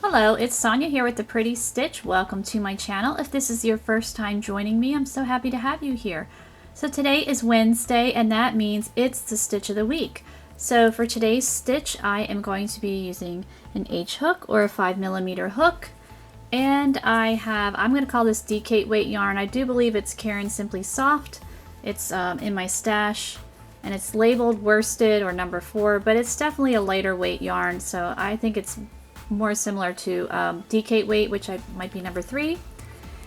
Hello, it's Sonia here with the Pretty Stitch. Welcome to my channel. If this is your first time joining me, I'm so happy to have you here. So today is Wednesday, and that means it's the stitch of the week. So for today's stitch, I am going to be using an H hook or a 5mm hook. And I'm going to call this DK weight yarn. I do believe it's Caron Simply Soft. It's in my stash, and it's labeled worsted or number 4, but it's definitely a lighter weight yarn. So I think it's more similar to DK weight, which might be number 3.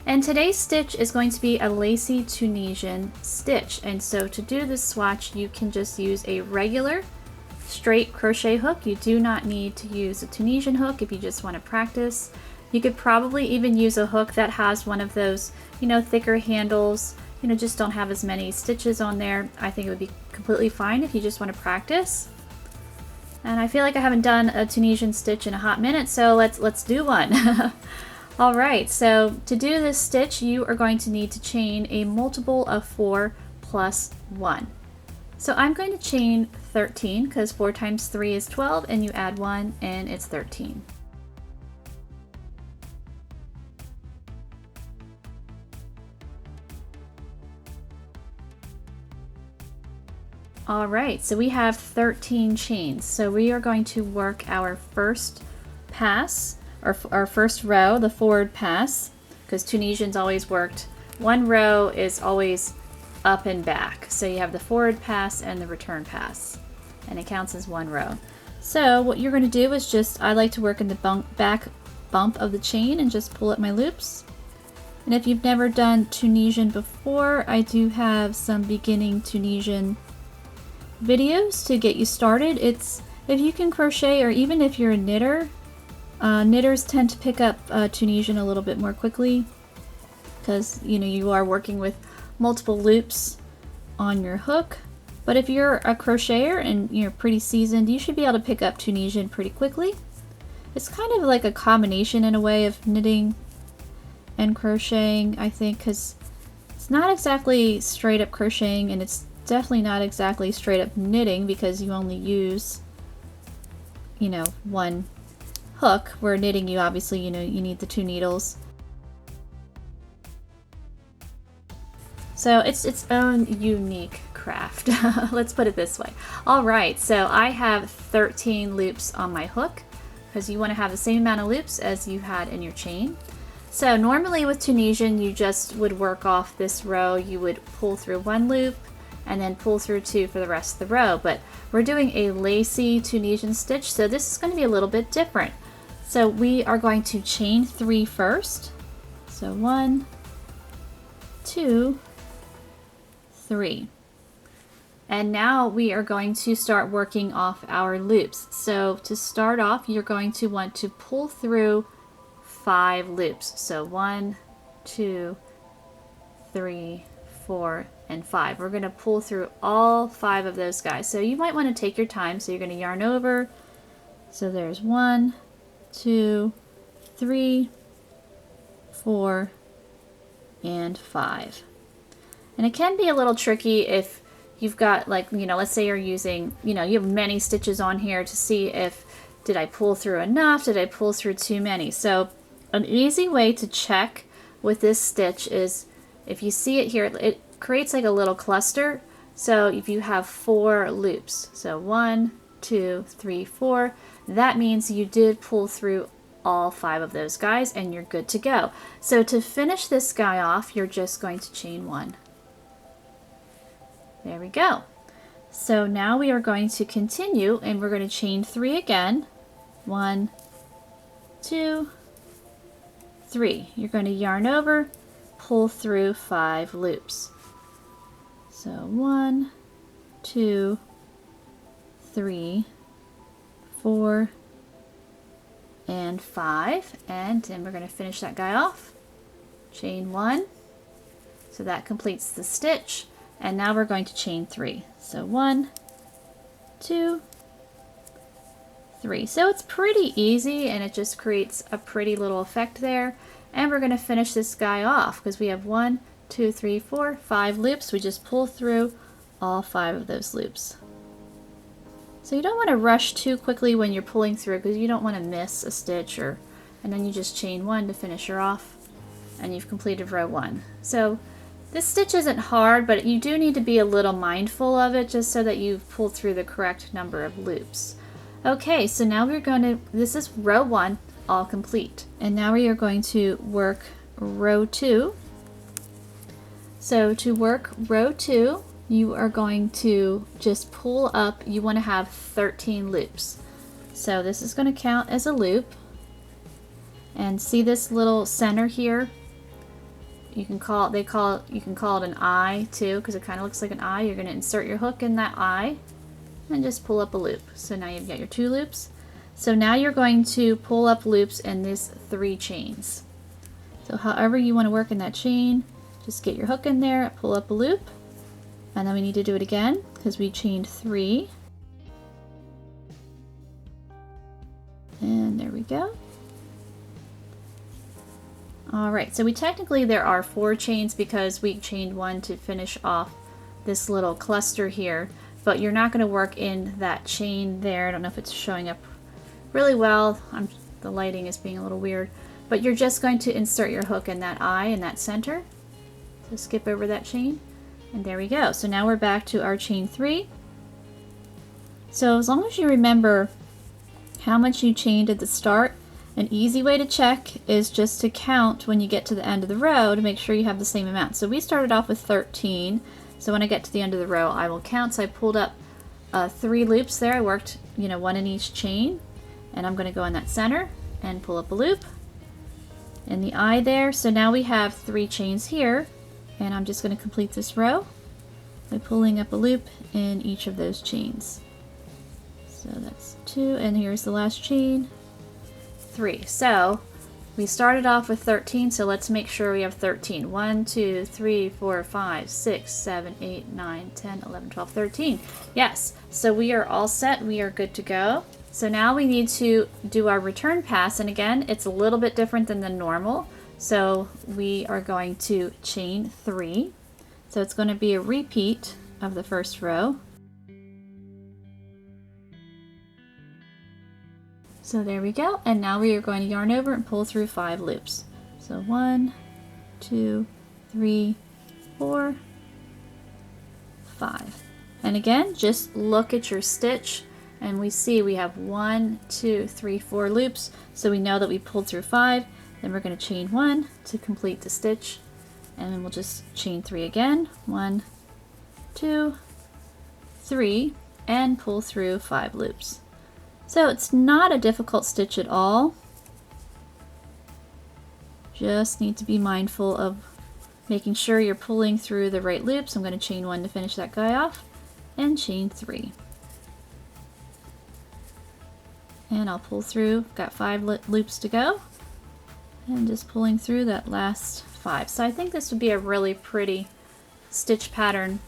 And today's stitch is going to be a lacy Tunisian stitch. And so to do this swatch, you can just use a regular straight crochet hook. You do not need to use a Tunisian hook if you just want to practice. You could probably even use a hook that has one of those, thicker handles, just don't have as many stitches on there. I think it would be completely fine if you just want to practice. And I feel like I haven't done a Tunisian stitch in a hot minute, so let's do one. Alright, so to do this stitch, you are going to need to chain a multiple of 4 plus 1. So I'm going to chain 13 because 4 times 3 is 12, and you add 1 and it's 13. Alright, so we have 13 chains. So we are going to work our first pass, or our first row, the forward pass, because Tunisians always worked. One row is always up and back. So you have the forward pass and the return pass, and it counts as one row. So what you're going to do is I like to work in the back bump of the chain and just pull at my loops. And if you've never done Tunisian before, I do have some beginning Tunisian videos to get you started. If you can crochet, or even if you're a knitter, knitters tend to pick up Tunisian a little bit more quickly because you are working with multiple loops on your hook. But if you're a crocheter and you're pretty seasoned, you should be able to pick up Tunisian pretty quickly. It's kind of like a combination in a way of knitting and crocheting, I think, because it's not exactly straight up crocheting, and it's definitely not exactly straight up knitting because you only use one hook, where knitting you obviously you need the 2 needles. So it's its own unique craft. Let's put it this way. Alright, so I have 13 loops on my hook because you want to have the same amount of loops as you had in your chain. So normally with Tunisian, you just would work off this row. You would pull through 1 loop and then pull through 2 for the rest of the row. But we're doing a lacy Tunisian stitch, so this is going to be a little bit different. So we are going to chain 3 first. So 1, 2, 3. And now we are going to start working off our loops. So to start off, you're going to want to pull through 5 loops. So 1, 2, 3, 4, and 5. We're going to pull through all 5 of those guys. So you might want to take your time. So you're going to yarn over. So there's 1, 2, 3, 4, and 5. And it can be a little tricky if you've got, let's say you're using, you have many stitches on here to see if, did I pull through enough? Did I pull through too many? So an easy way to check with this stitch is, if you see it here, it creates like a little cluster. So if you have 4 loops, so 1, 2, 3, 4, that means you did pull through all 5 of those guys and you're good to go. So to finish this guy off, you're just going to chain 1. There we go. So now we are going to continue, and we're going to chain 3 again. 1, 2, 3. You're going to yarn over, pull through 5 loops. So 1, 2, 3, 4, and 5. And then we're going to finish that guy off. Chain 1. So that completes the stitch. And now we're going to chain 3. So 1, 2, 3. So it's pretty easy, and it just creates a pretty little effect there. And we're going to finish this guy off because we have 1, 2, 3, 4, 5 loops. We just pull through all 5 of those loops. So you don't want to rush too quickly when you're pulling through, because you don't want to miss a stitch or and then you just chain 1 to finish her off, and you've completed row 1. So this stitch isn't hard, but you do need to be a little mindful of it just so that you've pulled through the correct number of loops. Okay, so now we're going to, this is row 1 all complete, and now we are going to work row 2. So to work row 2, you are going to just pull up, you want to have 13 loops. So this is going to count as a loop, and see this little center here? You can call it, you can call it an eye too, because it kind of looks like an eye. You're going to insert your hook in that eye and just pull up a loop. So now you've got your 2 loops. So now you're going to pull up loops in these 3 chains. So however you want to work in that chain, just get your hook in there, pull up a loop, and then we need to do it again because we chained 3. And there we go. Alright, so technically there are 4 chains because we chained 1 to finish off this little cluster here, but you're not going to work in that chain there. I don't know if it's showing up really well. The lighting is being a little weird, but you're just going to insert your hook in that eye in that center. So skip over that chain, and there we go. So now we're back to our chain 3. So as long as you remember how much you chained at the start, an easy way to check is just to count when you get to the end of the row to make sure you have the same amount. So we started off with 13, so when I get to the end of the row I will count. So I pulled up 3 loops there. I worked 1 in each chain, and I'm going to go in that center and pull up a loop in the eye there. So now we have 3 chains here, and I'm just going to complete this row by pulling up a loop in each of those chains. So that's 2, and here's the last chain, 3. So we started off with 13, so let's make sure we have 13. 1, 2, 3, 4, 5, 6, 7, 8, 9, 10, 11, 12, 13. Yes, so we are all set. We are good to go. So now we need to do our return pass, and again, it's a little bit different than the normal. So we are going to chain 3. So it's going to be a repeat of the first row. So there we go, and now we are going to yarn over and pull through 5 loops. So 1, 2, 3, 4, 5. And again, just look at your stitch, and we see we have 1, 2, 3, 4 loops, so we know that we pulled through 5. Then we're going to chain 1 to complete the stitch, and then we'll just chain 3 again. 1, 2, 3, and pull through 5 loops. So it's not a difficult stitch at all. Just need to be mindful of making sure you're pulling through the right loops. I'm going to chain 1 to finish that guy off, and chain 3. And I'll pull through, got 5 loops to go, and just pulling through that last 5. So I think this would be a really pretty stitch pattern,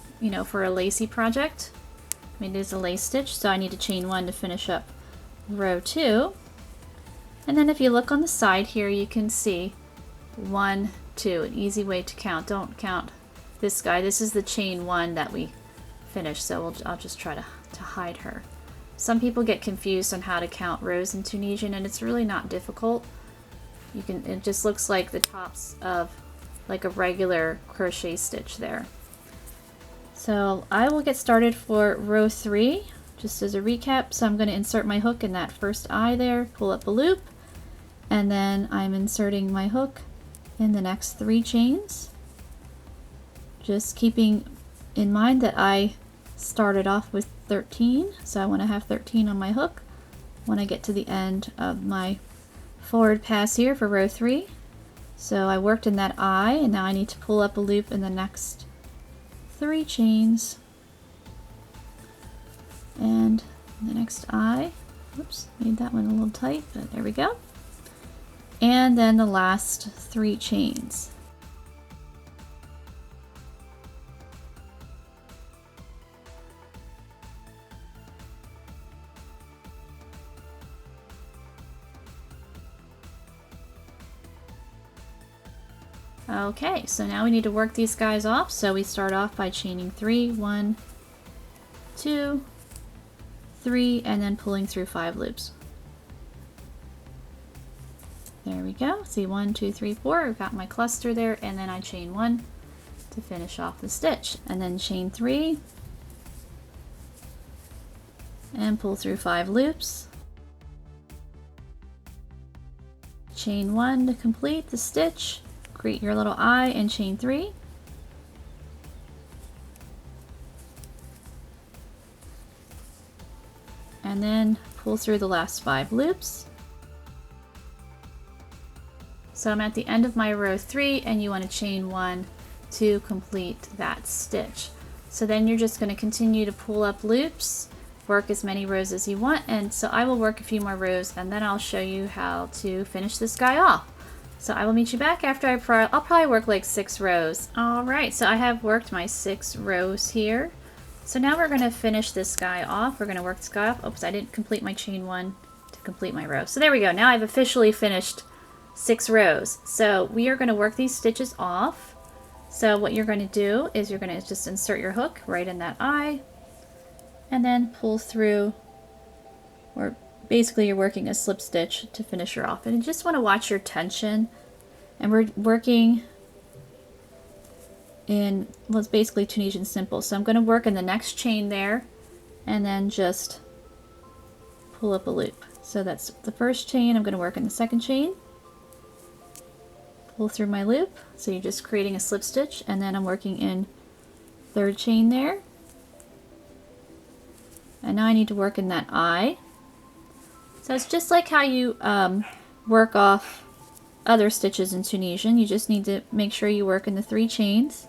for a lacy project. I mean, it is a lace stitch, so I need to chain 1 to finish up row 2, and then if you look on the side here, you can see 1, 2, an easy way to count. Don't count this guy. This is the chain 1 that we finished, so I'll just try to hide her. Some people get confused on how to count rows in Tunisian, and it's really not difficult. It just looks like the tops of like a regular crochet stitch there. So I will get started for row 3. Just as a recap, so I'm going to insert my hook in that first eye there, pull up a loop, and then I'm inserting my hook in the next 3 chains. Just keeping in mind that I started off with 13, so I want to have 13 on my hook when I get to the end of my forward pass here for row 3. So I worked in that eye, and now I need to pull up a loop in the next 3 chains. And the next eye, oops, made that one a little tight, but there we go. And then the last 3 chains. Okay, so now we need to work these guys off. So we start off by chaining 3, 1, 2, 3, and then pulling through 5 loops. There we go. See, 1, 2, 3, 4. I've got my cluster there, and then I chain 1 to finish off the stitch, and then chain 3 and pull through 5 loops. Chain 1 to complete the stitch. Create your little eye and chain 3. And then pull through the last 5 loops. So I'm at the end of my row 3, and you want to chain 1 to complete that stitch. So then you're just going to continue to pull up loops, work as many rows as you want, and so I will work a few more rows, and then I'll show you how to finish this guy off. So I will meet you back after I'll probably work like 6 rows. Alright, so I have worked my 6 rows here. So now we're going to finish this guy off. We're going to work this guy off. Oops, I didn't complete my chain 1 to complete my row. So there we go. Now I've officially finished 6 rows. So we are going to work these stitches off. So what you're going to do is you're going to just insert your hook right in that eye and then pull through, or basically you're working a slip stitch to finish her off. And you just want to watch your tension. And we're working in, well, it's basically Tunisian simple. So I'm going to work in the next chain there and then just pull up a loop. So that's the first chain. I'm going to work in the second chain, pull through my loop. So you're just creating a slip stitch, and then I'm working in third chain there. And now I need to work in that eye. So it's just like how you work off other stitches in Tunisian. You just need to make sure you work in the 3 chains.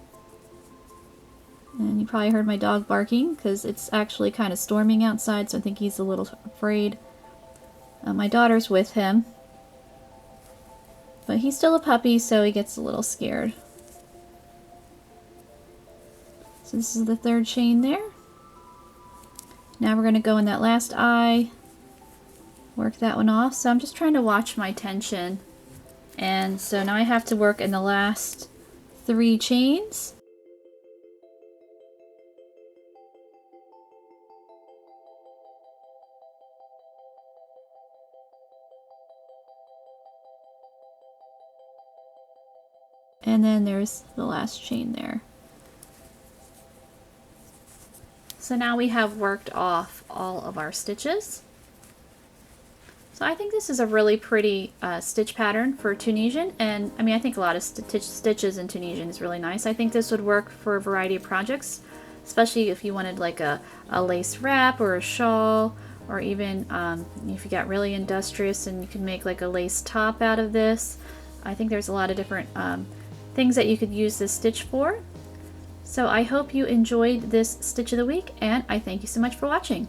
And you probably heard my dog barking because it's actually kind of storming outside, so I think he's a little afraid. My daughter's with him, but he's still a puppy, so he gets a little scared. So this is the third chain there. Now we're going to go in that last eye, work that one off. So I'm just trying to watch my tension. And so now I have to work in the last 3 chains. And then there's the last chain there. So now we have worked off all of our stitches. So I think this is a really pretty stitch pattern for Tunisian, and I mean I think a lot of stitches in Tunisian is really nice. I think this would work for a variety of projects, especially if you wanted like a lace wrap or a shawl, or even if you got really industrious and you can make like a lace top out of this. I think there's a lot of different things that you could use this stitch for. So I hope you enjoyed this Stitch of the Week, and I thank you so much for watching.